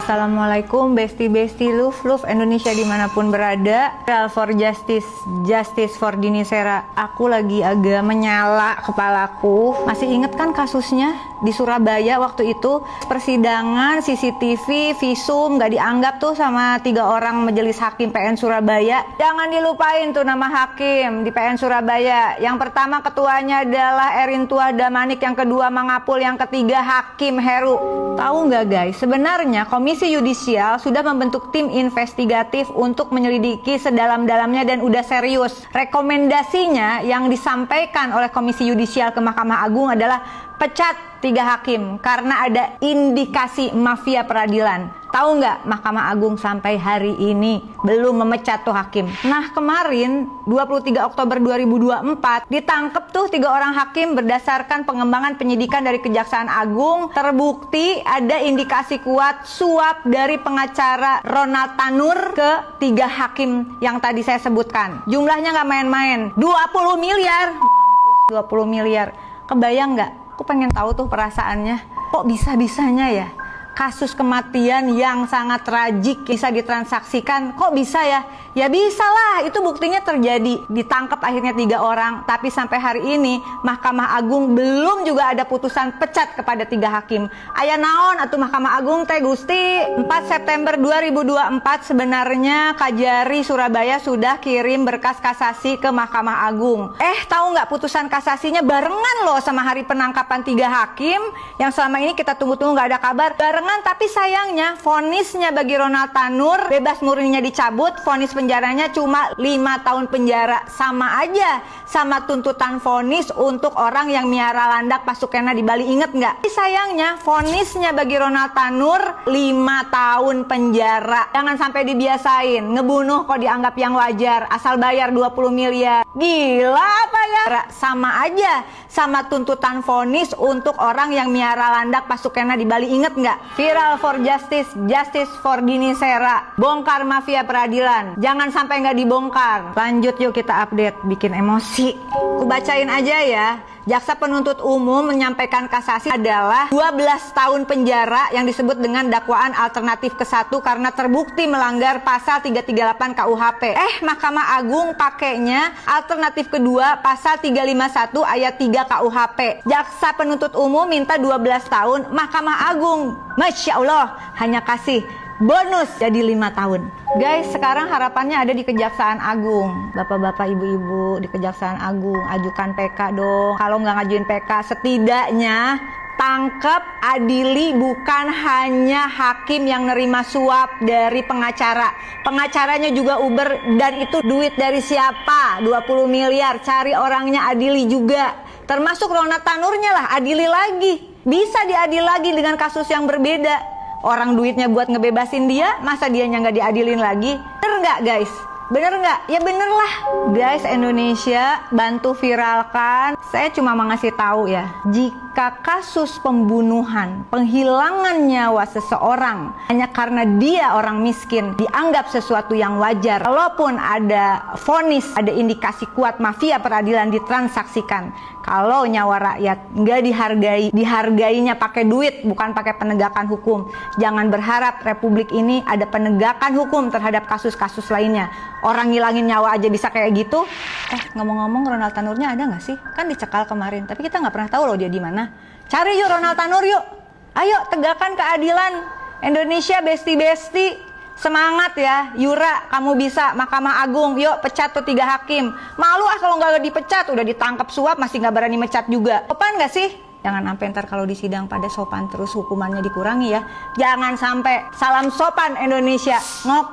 Assalamualaikum besti-besti love Indonesia dimanapun berada. Real for justice, justice for Dini Sera. Aku lagi agak menyala kepalaku. Masih inget kan kasusnya di Surabaya waktu itu? Persidangan, CCTV, visum gak dianggap tuh sama 3 orang majelis hakim PN Surabaya. Jangan dilupain tuh nama hakim di PN Surabaya. Yang pertama ketuanya adalah Erintua Damanik, yang kedua Mangapul, yang ketiga Hakim Heru. Tahu nggak guys, sebenarnya Komisi Yudisial sudah membentuk tim investigatif untuk menyelidiki sedalam-dalamnya dan udah serius. Rekomendasinya yang disampaikan oleh Komisi Yudisial ke Mahkamah Agung adalah pecat 3 hakim karena ada indikasi mafia peradilan. Tahu nggak, Mahkamah Agung sampai hari ini belum memecat tuh hakim. Nah kemarin 23 Oktober 2024 ditangkep tuh 3 orang hakim berdasarkan pengembangan penyidikan dari Kejaksaan Agung. Terbukti ada indikasi kuat suap dari pengacara Ronald Tanur ke 3 hakim yang tadi saya sebutkan. Jumlahnya nggak main-main, 20 miliar. 20 miliar. Kebayang nggak? Aku pengen tahu tuh perasaannya. Kok bisa-bisanya ya kasus kematian yang sangat tragik bisa ditransaksikan? Kok bisa ya? Ya bisa lah, itu buktinya terjadi. Ditangkap akhirnya 3 orang, tapi sampai hari ini Mahkamah Agung belum juga ada putusan pecat kepada 3 hakim. Aya naon atuh Mahkamah Agung teh Gusti? 4 September 2024 sebenarnya Kajari Surabaya sudah kirim berkas kasasi ke Mahkamah Agung. Tahu nggak, putusan kasasinya barengan loh sama hari penangkapan 3 hakim yang selama ini kita tunggu-tunggu nggak ada kabar. Barengan, tapi sayangnya vonisnya bagi Ronald Tanur bebas murninya dicabut, vonis penjaranya cuma 5 tahun penjara. Sama aja sama tuntutan vonis untuk orang yang miara landak pasukena di Bali, inget nggak? Tapi sayangnya vonisnya bagi Ronald Tanur 5 tahun penjara. Jangan sampai dibiasain, ngebunuh kok dianggap yang wajar, asal bayar 20 miliar. Gila apa ya? Sama aja sama tuntutan vonis untuk orang yang miara landak pasukena di Bali, inget nggak? Viral for justice, justice for Dini Sera. Bongkar mafia peradilan. Jangan sampai nggak dibongkar. Lanjut yuk kita update, bikin emosi. Ku bacain aja ya. Jaksa penuntut umum menyampaikan kasasi adalah 12 tahun penjara yang disebut dengan dakwaan alternatif ke-1 karena terbukti melanggar pasal 338 KUHP. Mahkamah Agung pakainya alternatif kedua pasal 351 ayat 3 KUHP. Jaksa penuntut umum minta 12 tahun, Mahkamah Agung, Masya Allah, hanya kasih bonus jadi 5 tahun. Guys, sekarang harapannya ada di Kejaksaan Agung. Bapak-bapak, ibu-ibu di Kejaksaan Agung, ajukan PK dong. Kalau nggak ngajuin PK, setidaknya tangkap, adili bukan hanya hakim yang nerima suap dari pengacara. Pengacaranya juga Uber, dan itu duit dari siapa? 20 miliar. Cari orangnya, adili juga. Termasuk Ronald Tanurnya lah, adili lagi. Bisa diadili lagi dengan kasus yang berbeda. Orang duitnya buat ngebebasin dia, masa dianya nggak diadilin lagi? Bener nggak guys? Bener nggak? Ya bener lah. Guys, Indonesia bantu viralkan. Saya cuma mau ngasih tahu ya, jika kasus pembunuhan, penghilangan nyawa seseorang hanya karena dia orang miskin dianggap sesuatu yang wajar, walaupun ada vonis, ada indikasi kuat mafia peradilan ditransaksikan. Kalau nyawa rakyat nggak dihargai, dihargainya pakai duit, bukan pakai penegakan hukum. Jangan berharap Republik ini ada penegakan hukum terhadap kasus-kasus lainnya. Orang ngilangin nyawa aja bisa kayak gitu. Ngomong-ngomong, Ronald Tanurnya ada nggak sih? Kan dicekal kemarin, tapi kita nggak pernah tahu loh dia di mana. Cari yuk Ronald Tanur yuk. Ayo tegakkan keadilan. Indonesia besti-besti. Semangat ya, Yura, kamu bisa. Mahkamah Agung, yuk pecat tuh 3 hakim. Malu kalau nggak dipecat, udah ditangkap suap masih nggak berani mecat juga. Sopan nggak sih? Jangan sampai ntar kalau di sidang pada sopan terus hukumannya dikurangi ya. Jangan sampai. Salam sopan Indonesia. Ngok.